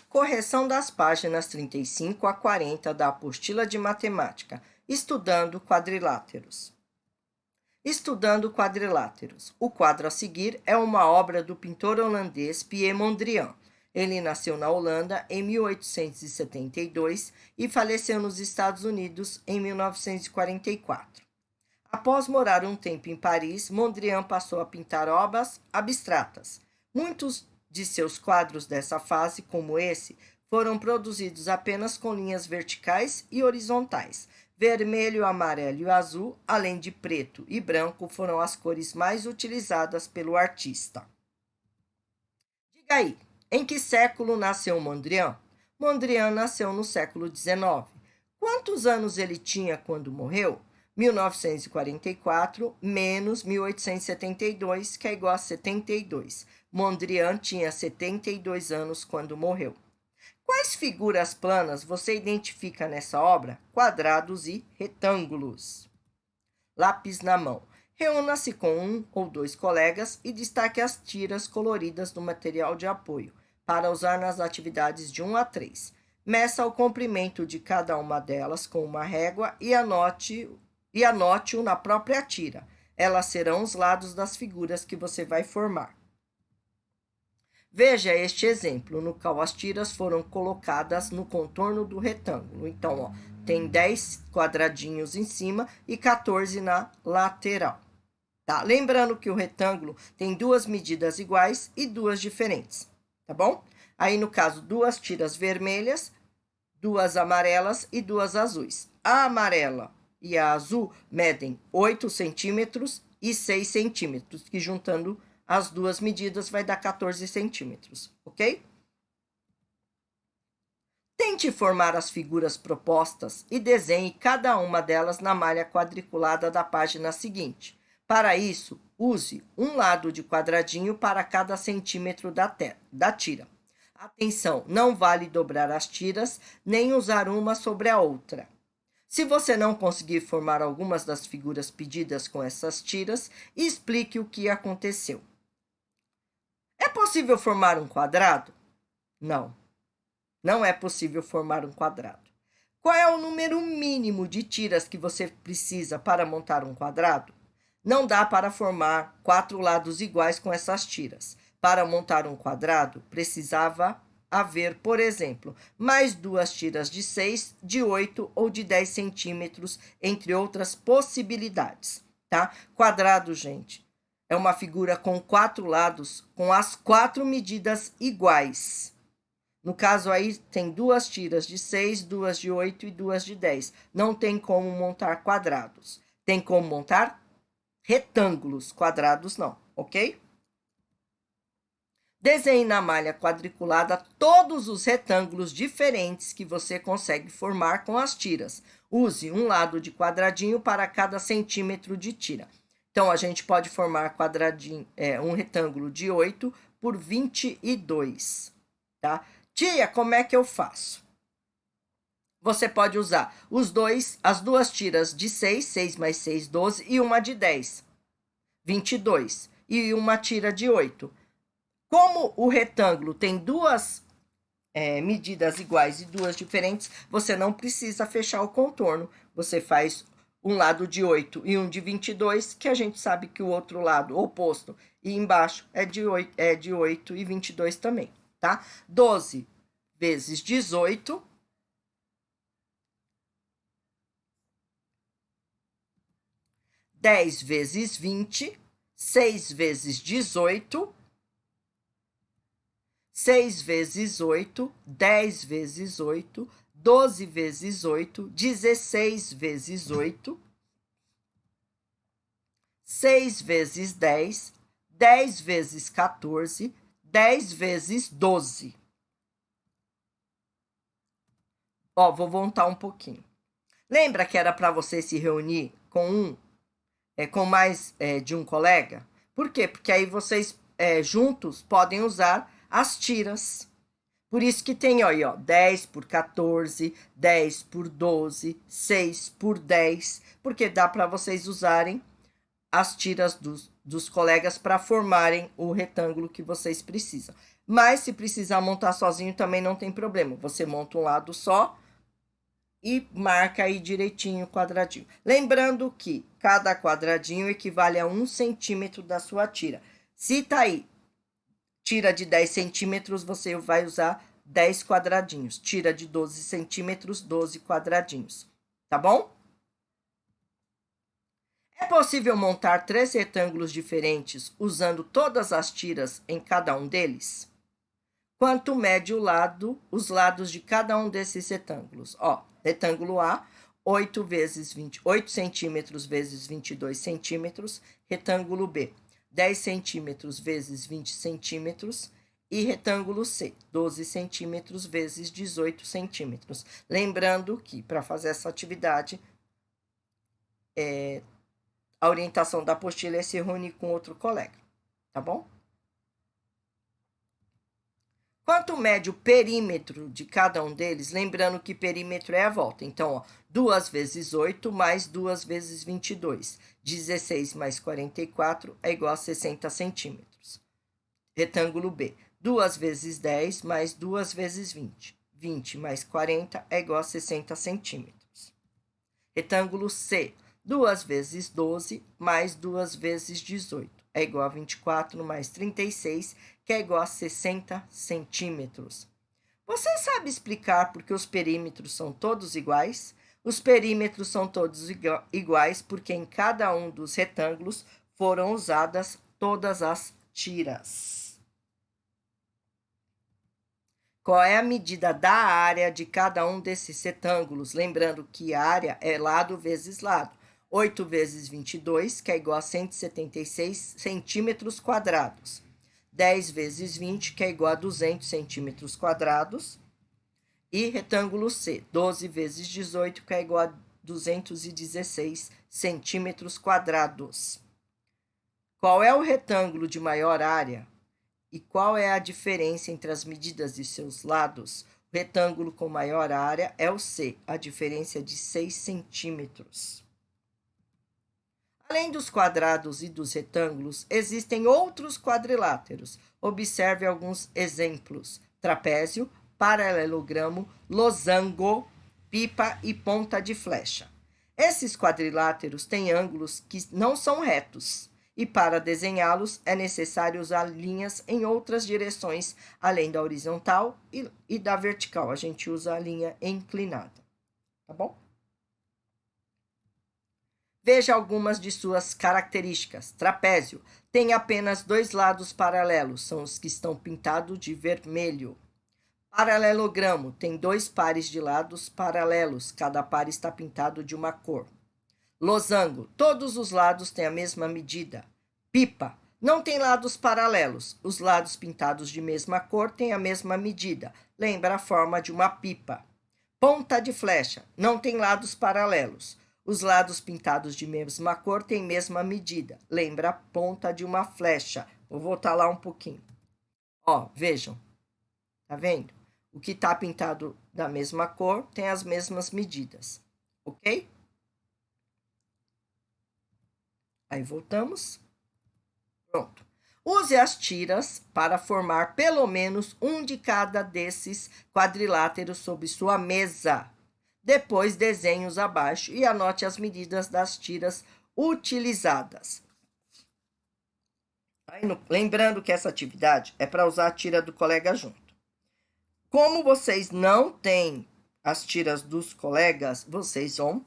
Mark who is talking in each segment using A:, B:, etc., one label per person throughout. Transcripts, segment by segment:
A: Correção das páginas 35 a 40 da apostila de matemática, estudando quadriláteros. Estudando quadriláteros. O quadro a seguir é uma obra do pintor holandês Pierre Mondrian. Ele nasceu na Holanda em 1872 e faleceu nos Estados Unidos em 1944. Após morar um tempo em Paris, Mondrian passou a pintar obras abstratas. Muitos de seus quadros dessa fase, como esse, foram produzidos apenas com linhas verticais e horizontais. Vermelho, amarelo e azul, além de preto e branco, foram as cores mais utilizadas pelo artista. Diga aí, em que século nasceu Mondrian? Mondrian nasceu no século XIX. Quantos anos ele tinha quando morreu? 1944 menos 1872, que é igual a 72. Mondrian tinha 72 anos quando morreu. Quais figuras planas você identifica nessa obra? Quadrados e retângulos. Lápis na mão. Reúna-se com um ou dois colegas e destaque as tiras coloridas do material de apoio, para usar nas atividades de 1 a 3. Meça o comprimento de cada uma delas com uma régua e anote-o na própria tira. Elas serão os lados das figuras que você vai formar. Veja este exemplo, no qual as tiras foram colocadas no contorno do retângulo. Então, tem 10 quadradinhos em cima e 14 na lateral. Tá? Lembrando que o retângulo tem duas medidas iguais e duas diferentes, tá bom? Aí, no caso, duas tiras vermelhas, duas amarelas e duas azuis. A amarela e a azul medem 8 centímetros e 6 centímetros, que juntando as duas medidas vai dar 14 centímetros, ok? Tente formar as figuras propostas e desenhe cada uma delas na malha quadriculada da página seguinte. Para isso, use um lado de quadradinho para cada centímetro da tira. Atenção, não vale dobrar as tiras, nem usar uma sobre a outra. Se você não conseguir formar algumas das figuras pedidas com essas tiras, explique o que aconteceu. É possível formar um quadrado? Não, não é possível formar um quadrado. Qual é o número mínimo de tiras que você precisa para montar um quadrado? Não dá para formar 4 lados iguais com essas tiras. Para montar um quadrado, precisava haver, por exemplo, mais 2 tiras de 6, de 8 ou de 10 centímetros, entre outras possibilidades, tá? Quadrado, gente, é uma figura com 4 lados, com as 4 medidas iguais. No caso aí, tem 2 tiras de 6, 2 de 8 e 2 de 10. Não tem como montar quadrados. Tem como montar retângulos, quadrados não, ok? Desenhe na malha quadriculada todos os retângulos diferentes que você consegue formar com as tiras. Use um lado de quadradinho para cada centímetro de tira. Então, a gente pode formar um retângulo de 8 por 22, tá? Tia, como é que eu faço? Você pode usar as duas tiras de 6, 6 mais 6, 12, e uma de 10, 22, e uma tira de 8. Como o retângulo tem duas medidas iguais e duas diferentes, você não precisa fechar o contorno. Você faz um lado de 8 e um de 22, que a gente sabe que o outro lado oposto e embaixo é de 8 e 22 também, tá? 12 vezes 18... 10 vezes 20, 6 vezes 18, 6 vezes 8, 10 vezes 8, 12 vezes 8, 16 vezes 8, 6 vezes 10, 10 vezes 14, 10 vezes 12. Ó, vou voltar um pouquinho. Lembra que era para você se reunir com mais de um colega? Por quê? Porque aí vocês juntos podem usar as tiras. Por isso que tem aí, ó, 10 por 14, 10 por 12, 6 por 10, porque dá para vocês usarem as tiras dos colegas para formarem o retângulo que vocês precisam. Mas se precisar montar sozinho também não tem problema. Você monta um lado só e marca aí direitinho o quadradinho. Lembrando que cada quadradinho equivale a 1 centímetro da sua tira. Se tá aí tira de 10 centímetros, você vai usar 10 quadradinhos. Tira de 12 centímetros, 12 quadradinhos. Tá bom? É possível montar 3 retângulos diferentes usando todas as tiras em cada um deles? Quanto mede os lados de cada um desses retângulos? Ó, retângulo A, 8 vezes 20, 8 centímetros vezes 22 centímetros. Retângulo B, 10 centímetros vezes 20 centímetros. E retângulo C, 12 centímetros vezes 18 centímetros. Lembrando que, para fazer essa atividade, a orientação da apostila é se reunir com outro colega, tá bom? Quanto mede o perímetro de cada um deles? Lembrando que perímetro é a volta. Então, ó, 2 vezes 8 mais 2 vezes 22. 16 mais 44 é igual a 60 centímetros. Retângulo B. 2 vezes 10 mais 2 vezes 20. 20 mais 40 é igual a 60 centímetros. Retângulo C. 2 vezes 12 mais 2 vezes 18 é igual a 24 mais 36, que é igual a 60 centímetros. Você sabe explicar por que os perímetros são todos iguais? Os perímetros são todos iguais porque em cada um dos retângulos foram usadas todas as tiras. Qual é a medida da área de cada um desses retângulos? Lembrando que área é lado vezes lado. 8 vezes 22, que é igual a 176 centímetros quadrados. 10 vezes 20, que é igual a 200 centímetros quadrados. E retângulo C, 12 vezes 18, que é igual a 216 centímetros quadrados. Qual é o retângulo de maior área? E qual é a diferença entre as medidas de seus lados? O retângulo com maior área é o C, a diferença é de 6 centímetros. Além dos quadrados e dos retângulos, existem outros quadriláteros. Observe alguns exemplos: trapézio, paralelogramo, losango, pipa e ponta de flecha. Esses quadriláteros têm ângulos que não são retos, e para desenhá-los é necessário usar linhas em outras direções, além da horizontal e da vertical. A gente usa a linha inclinada, tá bom? Veja algumas de suas características. Trapézio tem apenas 2 lados paralelos, são os que estão pintados de vermelho. Paralelogramo tem 2 pares de lados paralelos, cada par está pintado de uma cor. Losango, todos os lados têm a mesma medida. Pipa, não tem lados paralelos, os lados pintados de mesma cor têm a mesma medida, lembra a forma de uma pipa. Ponta de flecha, não tem lados paralelos. Os lados pintados de mesma cor têm mesma medida. Lembra a ponta de uma flecha. Vou voltar lá um pouquinho. Ó, vejam. Tá vendo? O que está pintado da mesma cor tem as mesmas medidas. Ok? Aí voltamos. Pronto. Use as tiras para formar pelo menos um de cada desses quadriláteros sobre sua mesa. Depois, desenhe-os abaixo e anote as medidas das tiras utilizadas. Lembrando que essa atividade é para usar a tira do colega junto. Como vocês não têm as tiras dos colegas, vocês vão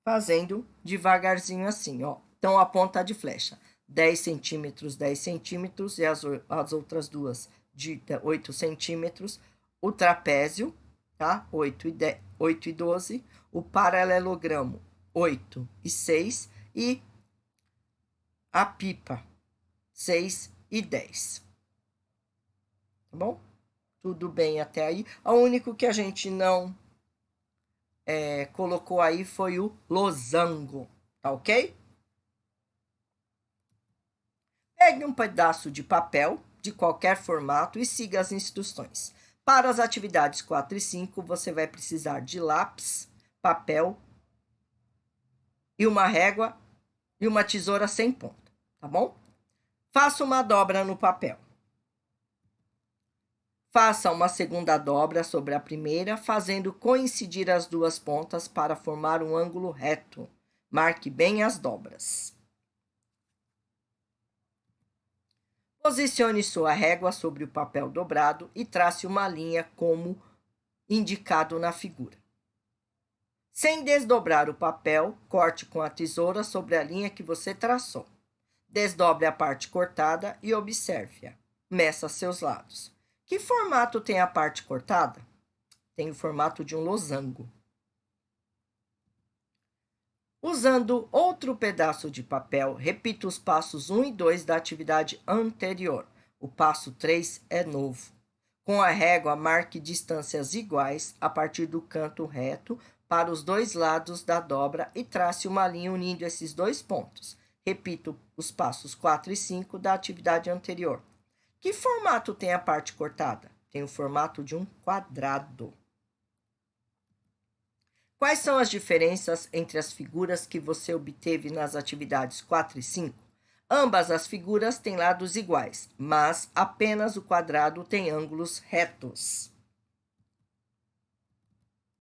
A: fazendo devagarzinho assim, ó. Então, a ponta de flecha, 10 centímetros, 10 centímetros, e as outras duas de 8 centímetros. O trapézio, tá? 8 e 12, o paralelogramo 8 e 6 e a pipa 6 e 10. Tá bom? Tudo bem até aí. O único que a gente não colocou aí foi o losango, tá ok? Pegue um pedaço de papel de qualquer formato e siga as instruções. Para as atividades 4 e 5, você vai precisar de lápis, papel e uma régua e uma tesoura sem ponta, tá bom? Faça uma dobra no papel. Faça uma segunda dobra sobre a primeira, fazendo coincidir as duas pontas para formar um ângulo reto. Marque bem as dobras. Posicione sua régua sobre o papel dobrado e trace uma linha como indicado na figura. Sem desdobrar o papel, corte com a tesoura sobre a linha que você traçou. Desdobre a parte cortada e observe-a. Meça seus lados. Que formato tem a parte cortada? Tem o formato de um losango. Usando outro pedaço de papel, repita os passos 1 e 2 da atividade anterior. O passo 3 é novo. Com a régua, marque distâncias iguais a partir do canto reto para os dois lados da dobra e trace uma linha unindo esses dois pontos. Repito os passos 4 e 5 da atividade anterior. Que formato tem a parte cortada? Tem o formato de um quadrado. Quais são as diferenças entre as figuras que você obteve nas atividades 4 e 5? Ambas as figuras têm lados iguais, mas apenas o quadrado tem ângulos retos.